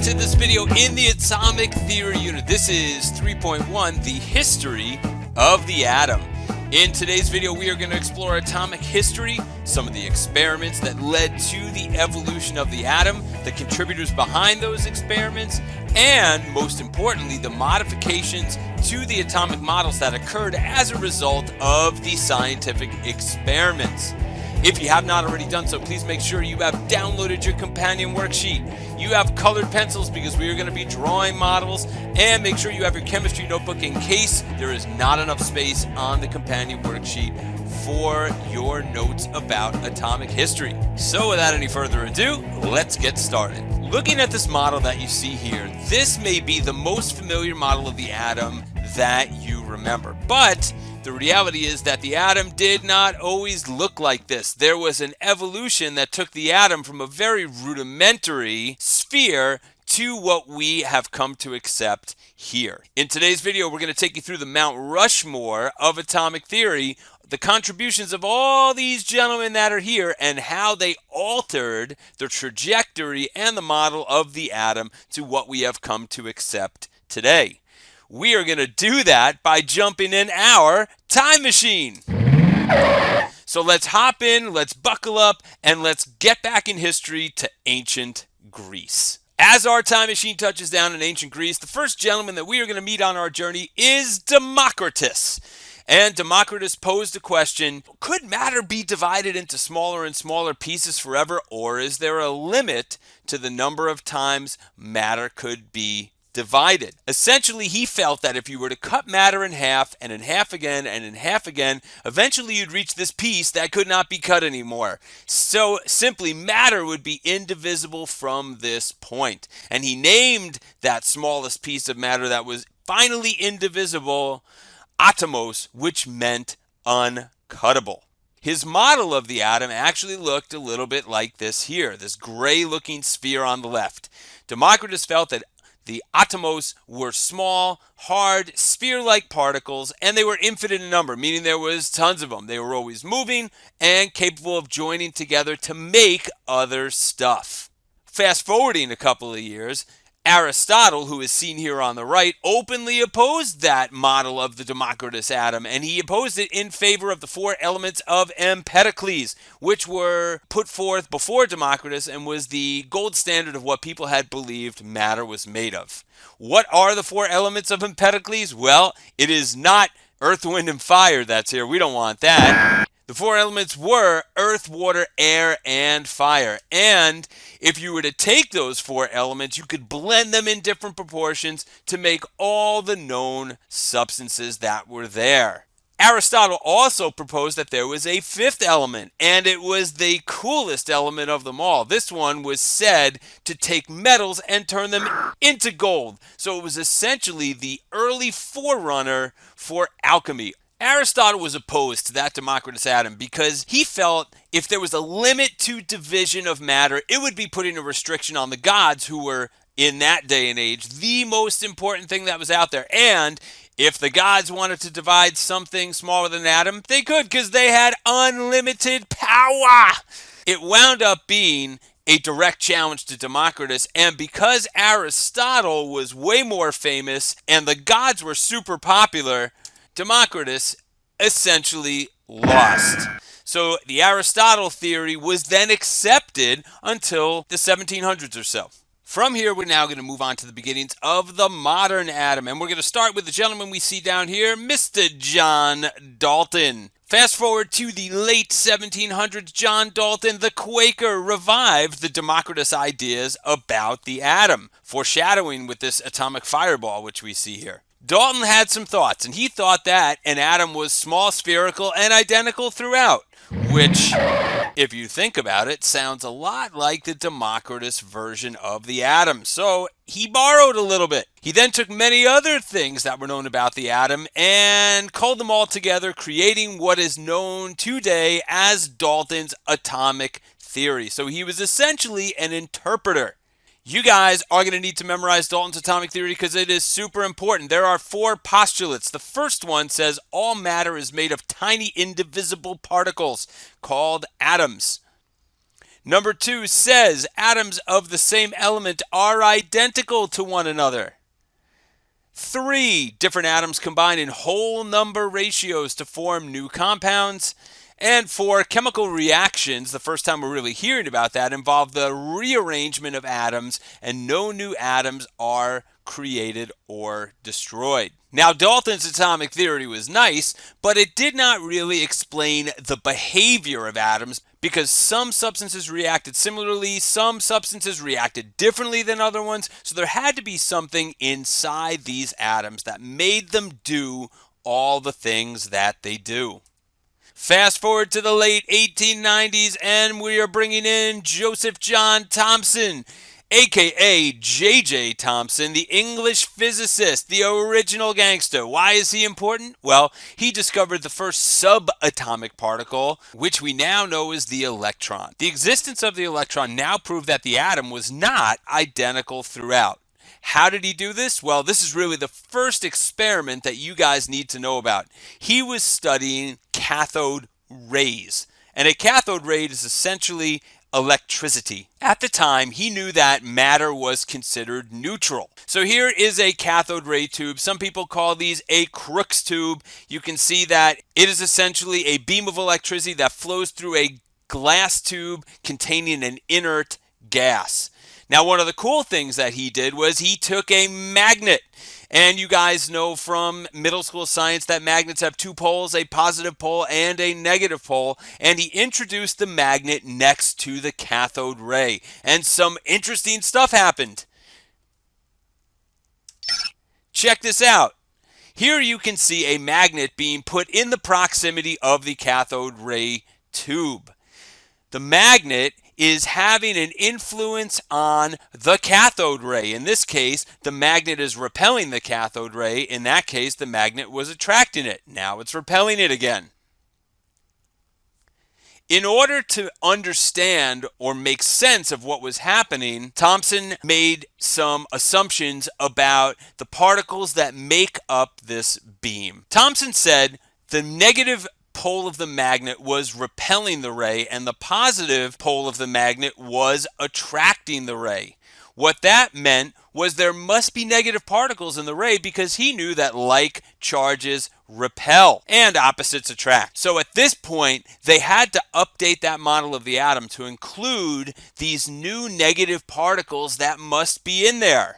to this video in the atomic theory unit. This is 3.1, the history of the atom. In today's video, we are going to explore atomic history, some of the experiments that led to the evolution of the atom, the contributors behind those experiments, and most importantly, the modifications to the atomic models that occurred as a result of the scientific experiments. If you have not already done so, please make sure you have downloaded your companion worksheet. You have colored pencils because we are going to be drawing models, and make sure you have your chemistry notebook in case there is not enough space on the companion worksheet for your notes about atomic history. So without any further ado, let's get started. Looking at this model that you see here, this may be the most familiar model of the atom that you remember, but the reality is that the atom did not always look like this. There was an evolution that took the atom from a very rudimentary sphere to what we have come to accept here. In today's video, we're going to take you through the Mount Rushmore of atomic theory, the contributions of all these gentlemen that are here, and how they altered the trajectory and the model of the atom to what we have come to accept today. We are going to do that by jumping in our time machine. So let's hop in, let's buckle up, and let's get back in history to ancient Greece. As our time machine touches down in ancient Greece, the first gentleman that we are going to meet on our journey is Democritus. And Democritus posed a question: could matter be divided into smaller and smaller pieces forever, or is there a limit to the number of times matter could be divided? Essentially, he felt that if you were to cut matter in half and in half again and in half again, eventually you'd reach this piece that could not be cut anymore. So simply, matter would be indivisible from this point. And he named that smallest piece of matter that was finally indivisible atomos, which meant uncuttable. His model of the atom actually looked a little bit like this here, this gray-looking sphere on the left. Democritus felt that the atomos were small, hard, sphere-like particles, and they were infinite in number, meaning there was tons of them. They were always moving and capable of joining together to make other stuff. Fast forwarding a couple of years, Aristotle, who is seen here on the right, openly opposed that model of the Democritus atom, and he opposed it in favor of the four elements of Empedocles, which were put forth before Democritus and was the gold standard of what people had believed matter was made of. What are the four elements of Empedocles? Well, it is not earth, wind, and fire that's here. We don't want that. The four elements were earth, water, air, and fire. And if you were to take those four elements, you could blend them in different proportions to make all the known substances that were there. Aristotle also proposed that there was a fifth element, and it was the coolest element of them all. This one was said to take metals and turn them into gold. So it was essentially the early forerunner for alchemy. Aristotle was opposed to that Democritus atom because he felt if there was a limit to division of matter, it would be putting a restriction on the gods, who were, in that day and age, the most important thing that was out there. And if the gods wanted to divide something smaller than an atom, they could, because they had unlimited power. It wound up being a direct challenge to Democritus, and because Aristotle was way more famous and the gods were super popular, Democritus essentially lost. So the Aristotle theory was then accepted until the 1700s or so. From here, we're now going to move on to the beginnings of the modern atom, and we're going to start with the gentleman we see down here, Mr. John Dalton. Fast forward to the late 1700s, John Dalton, the Quaker, revived the Democritus ideas about the atom, foreshadowing with this atomic fireball, which we see here. Dalton had some thoughts, and he thought that an atom was small, spherical, and identical throughout, which, if you think about it, sounds a lot like the Democritus version of the atom. So he borrowed a little bit. He then took many other things that were known about the atom and culled them all together, creating what is known today as Dalton's atomic theory. So he was essentially an interpreter. You guys are going to need to memorize Dalton's atomic theory because it is super important. There are four postulates. The first one says all matter is made of tiny indivisible particles called atoms. Number 2 says atoms of the same element are identical to one another. 3, different atoms combine in whole number ratios to form new compounds. And 4, chemical reactions, the first time we're really hearing about that, involve the rearrangement of atoms, and no new atoms are created or destroyed. Now, Dalton's atomic theory was nice, but it did not really explain the behavior of atoms, because some substances reacted similarly, some substances reacted differently than other ones, so there had to be something inside these atoms that made them do all the things that they do. Fast forward to the late 1890s, and we are bringing in Joseph John Thomson, aka J.J. Thomson, the English physicist, the original gangster. Why is he important? Well, he discovered the first subatomic particle, which we now know as the electron. The existence of the electron now proved that the atom was not identical throughout. How did he do this? Well, this is really the first experiment that you guys need to know about. He was studying cathode rays, and a cathode ray is essentially electricity. At the time, he knew that matter was considered neutral. So here is a cathode ray tube. Some people call these a Crookes tube. You can see that it is essentially a beam of electricity that flows through a glass tube containing an inert gas. Now, one of the cool things that he did was he took a magnet. And you guys know from middle school science that magnets have two poles, a positive pole and a negative pole. And he introduced the magnet next to the cathode ray. And some interesting stuff happened. Check this out. Here you can see a magnet being put in the proximity of the cathode ray tube. The magnet is having an influence on the cathode ray. In this case, the magnet is repelling the cathode ray. In that case, the magnet was attracting it. Now it's repelling it again. In order to understand or make sense of what was happening, Thomson made some assumptions about the particles that make up this beam. Thomson said the negative pole of the magnet was repelling the ray and the positive pole of the magnet was attracting the ray. What that meant was there must be negative particles in the ray, because he knew that like charges repel and opposites attract. So at this point, they had to update that model of the atom to include these new negative particles that must be in there.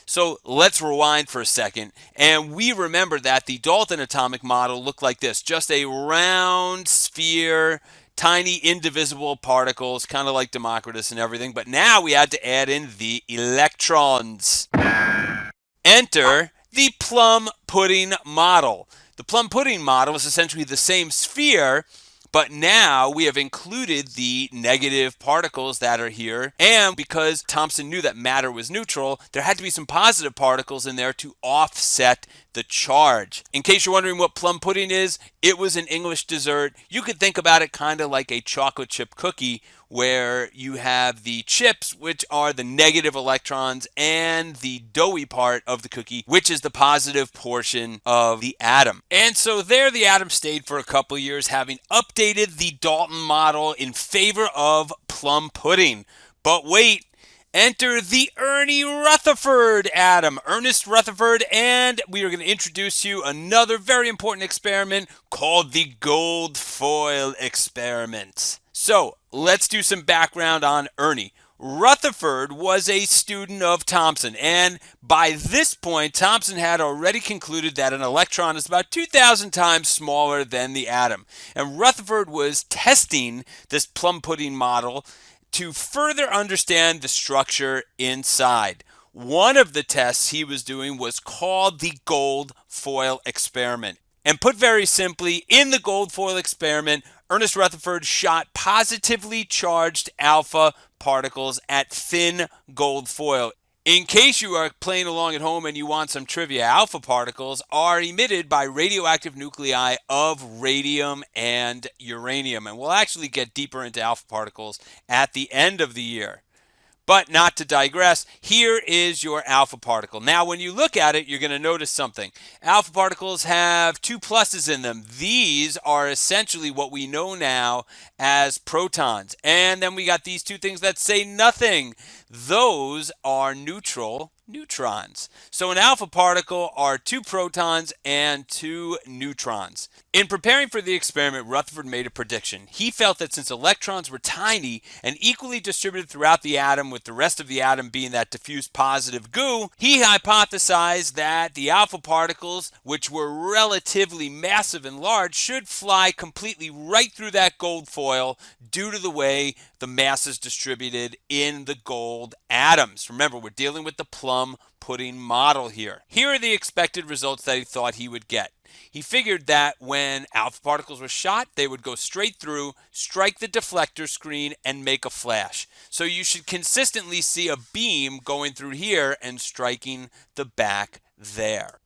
So let's rewind for a second, and we remember that the Dalton atomic model looked like this, just a round sphere, tiny indivisible particles, kind of like Democritus and everything, but now we had to add in the electrons. Enter the plum pudding model. The plum pudding model is essentially the same sphere, but now we have included the negative particles that are here. And because Thomson knew that matter was neutral, there had to be some positive particles in there to offset the charge. In case you're wondering what plum pudding is, it was an English dessert. You could think about it kind of like a chocolate chip cookie, where you have the chips, which are the negative electrons, and the doughy part of the cookie, which is the positive portion of the atom. And so there the atom stayed for a couple years, having updated the Dalton model in favor of plum pudding. But wait, enter the Ernie Rutherford atom, Ernest Rutherford, and we are going to introduce you another very important experiment called the gold foil experiment. So let's do some background on Ernie. Rutherford was a student of Thomson, and by this point, Thomson had already concluded that an electron is about 2,000 times smaller than the atom. And Rutherford was testing this plum pudding model to further understand the structure inside. One of the tests he was doing was called the gold foil experiment. And put very simply, in the gold foil experiment, Ernest Rutherford shot positively charged alpha particles at thin gold foil. In case you are playing along at home and you want some trivia, alpha particles are emitted by radioactive nuclei of radium and uranium. And we'll actually get deeper into alpha particles at the end of the year. But not to digress, here is your alpha particle. Now, when you look at it, you're going to notice something. Alpha particles have two pluses in them. These are essentially what we know now as protons. And then we got these two things that say nothing. Those are neutral neutrons. So an alpha particle are two protons and two neutrons. In preparing for the experiment, Rutherford made a prediction. He felt that since electrons were tiny and equally distributed throughout the atom, with the rest of the atom being that diffuse positive goo, he hypothesized that the alpha particles, which were relatively massive and large, should fly completely right through that gold foil due to the way the mass is distributed in the gold atoms. Remember, we're dealing with the plum pudding model here. Here are the expected results that he thought he would get. He figured that when alpha particles were shot, they would go straight through, strike the deflector screen, and make a flash. So you should consistently see a beam going through here and striking the back there.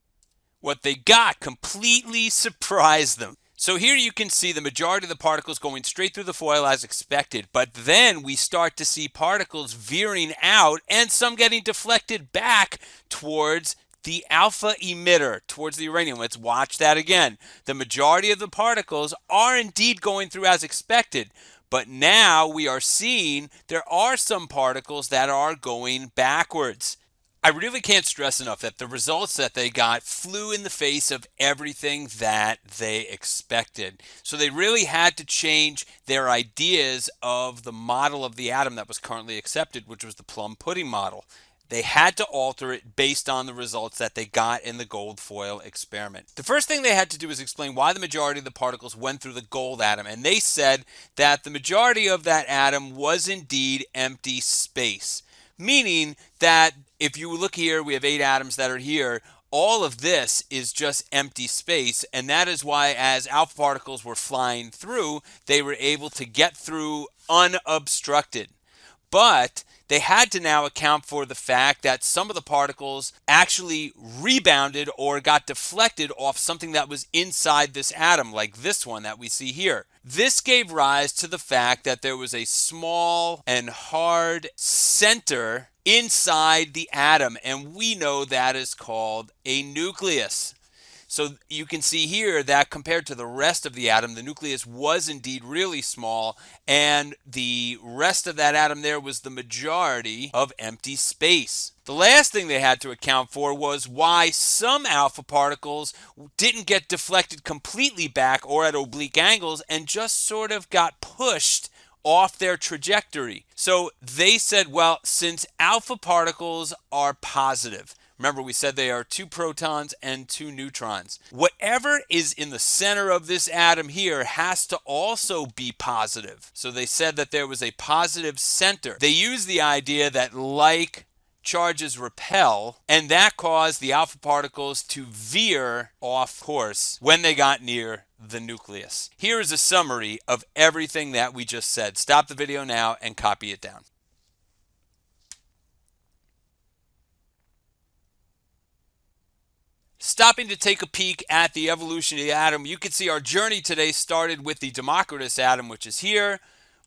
What they got completely surprised them. So here you can see the majority of the particles going straight through the foil as expected, but then we start to see particles veering out and some getting deflected back towards the alpha emitter, towards the uranium. Let's watch that again. The majority of the particles are indeed going through as expected, but now we are seeing there are some particles that are going backwards. I really can't stress enough that the results that they got flew in the face of everything that they expected. So they really had to change their ideas of the model of the atom that was currently accepted, which was the plum pudding model. They had to alter it based on the results that they got in the gold foil experiment. The first thing they had to do is explain why the majority of the particles went through the gold atom. And they said that the majority of that atom was indeed empty space. Meaning that if you look here, we have 8 atoms that are here. All of this is just empty space, and that is why as alpha particles were flying through, they were able to get through unobstructed. But they had to now account for the fact that some of the particles actually rebounded or got deflected off something that was inside this atom, like this one that we see here. This gave rise to the fact that there was a small and hard center inside the atom, and we know that is called a nucleus. So you can see here that compared to the rest of the atom, the nucleus was indeed really small, and the rest of that atom there was the majority of empty space. The last thing they had to account for was why some alpha particles didn't get deflected completely back or at oblique angles and just sort of got pushed off their trajectory. So they said, well, since alpha particles are positive, remember we said they are 2 protons and 2 neutrons, whatever is in the center of this atom here has to also be positive. So they said that there was a positive center. They used the idea that like charges repel, and that caused the alpha particles to veer off course when they got near the nucleus. Here is a summary of everything that we just said. Stop the video now and copy it down. Stopping to take a peek at the evolution of the atom, you can see our journey today started with the Democritus atom, which is here,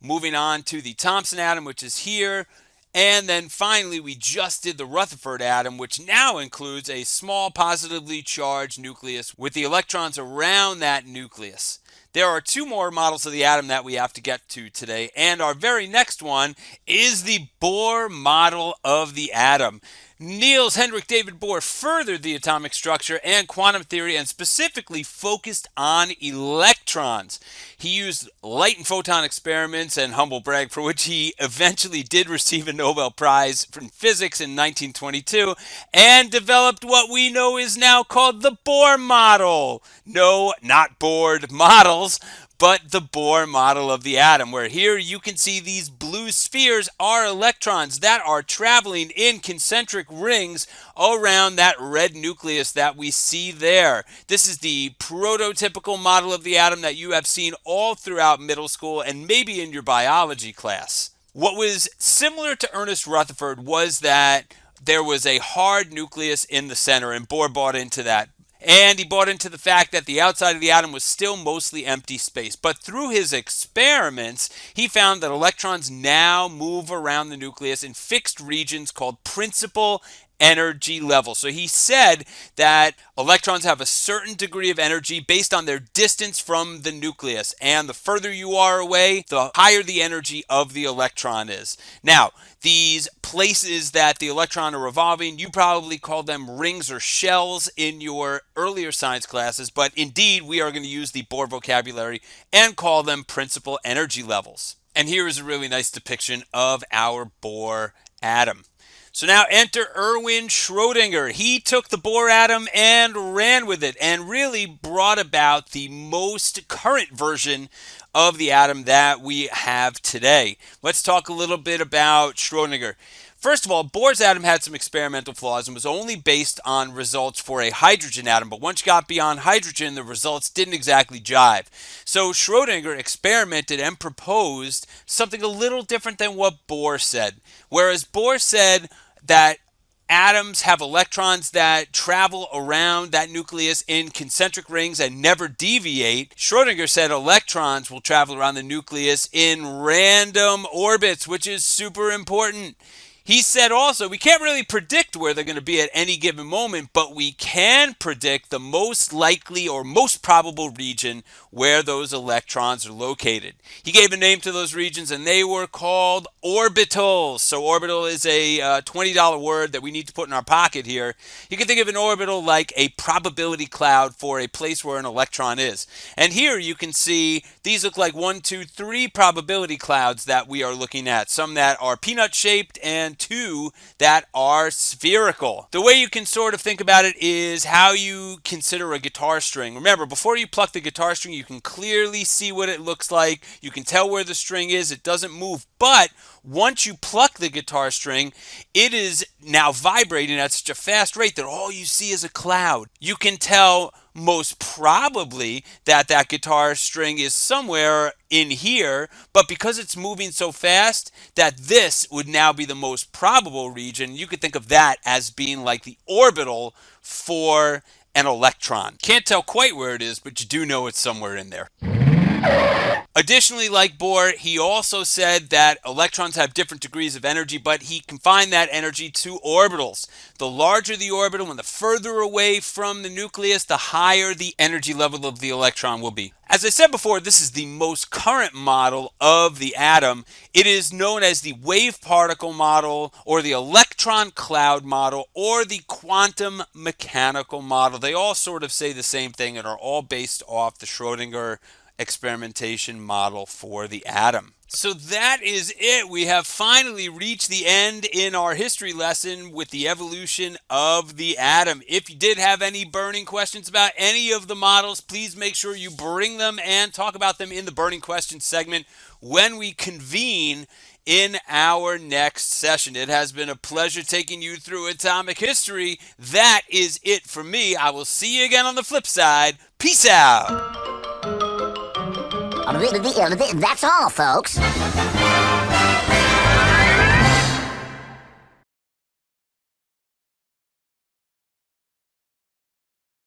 moving on to the Thomson atom, which is here, and then finally we just did the Rutherford atom, which now includes a small positively charged nucleus with the electrons around that nucleus. There are 2 more models of the atom that we have to get to today, and our very next one is the Bohr model of the atom. Niels Hendrik David Bohr furthered the atomic structure and quantum theory and specifically focused on electrons. He used light and photon experiments, and humble brag, for which he eventually did receive a Nobel Prize in physics in 1922, and developed what we know is now called the Bohr model. No, not bored models, but the Bohr model of the atom, where here you can see these blue spheres are electrons that are traveling in concentric rings around that red nucleus that we see there. This is the prototypical model of the atom that you have seen all throughout middle school and maybe in your biology class. What was similar to Ernest Rutherford was that there was a hard nucleus in the center, and Bohr bought into that. and he bought into the fact that the outside of the atom was still mostly empty space. But through his experiments, he found that electrons now move around the nucleus in fixed regions called principal energy levels. So he said that electrons have a certain degree of energy based on their distance from the nucleus, and the further you are away, the higher the energy of the electron is. Now, these places that the electron are revolving, you probably call them rings or shells in your earlier science classes, but indeed we are going to use the Bohr vocabulary and call them principal energy levels. And here is a really nice depiction of our Bohr atom. So now enter Erwin Schrödinger. He took the Bohr atom and ran with it and really brought about the most current version of the atom that we have today. Let's talk a little bit about Schrödinger. First of all, Bohr's atom had some experimental flaws and was only based on results for a hydrogen atom. But once you got beyond hydrogen, the results didn't exactly jive. So Schrödinger experimented and proposed something a little different than what Bohr said. Whereas Bohr said that atoms have electrons that travel around that nucleus in concentric rings and never deviate, Schrödinger said electrons will travel around the nucleus in random orbits, which is super important. He said also, we can't really predict where they're going to be at any given moment, but we can predict the most likely or most probable region where those electrons are located. He gave a name to those regions, and they were called orbitals. So orbital is a $20 word that we need to put in our pocket here. You can think of an orbital like a probability cloud for a place where an electron is. And here you can see these look like 1, 2, 3 probability clouds that we are looking at. Some that are peanut-shaped and 2 that are spherical. The way you can sort of think about it is how you consider a guitar string. Remember, before you pluck the guitar string, you can clearly see what it looks like. You can tell where the string is. It doesn't move. But once you pluck the guitar string, it is now vibrating at such a fast rate that all you see is a cloud. You can tell most probably that that guitar string is somewhere in here, but because it's moving so fast that this would now be the most probable region, you could think of that as being like the orbital for an electron. Can't tell quite where it is, but you do know it's somewhere in there. Additionally, like Bohr, he also said that electrons have different degrees of energy, but he confined that energy to orbitals. The larger the orbital and the further away from the nucleus, the higher the energy level of the electron will be. As I said before, this is the most current model of the atom. It is known as the wave particle model, or the electron cloud model, or the quantum mechanical model. They all sort of say the same thing and are all based off the Schrödinger experimentation model for the atom. So that is it. We have finally reached the end in our history lesson with the evolution of the atom. If you did have any burning questions about any of the models, please make sure you bring them and talk about them in the burning questions segment when we convene in our next session. It has been a pleasure taking you through atomic history. That is it for me. I will see you again on the flip side. Peace out. That's all, folks.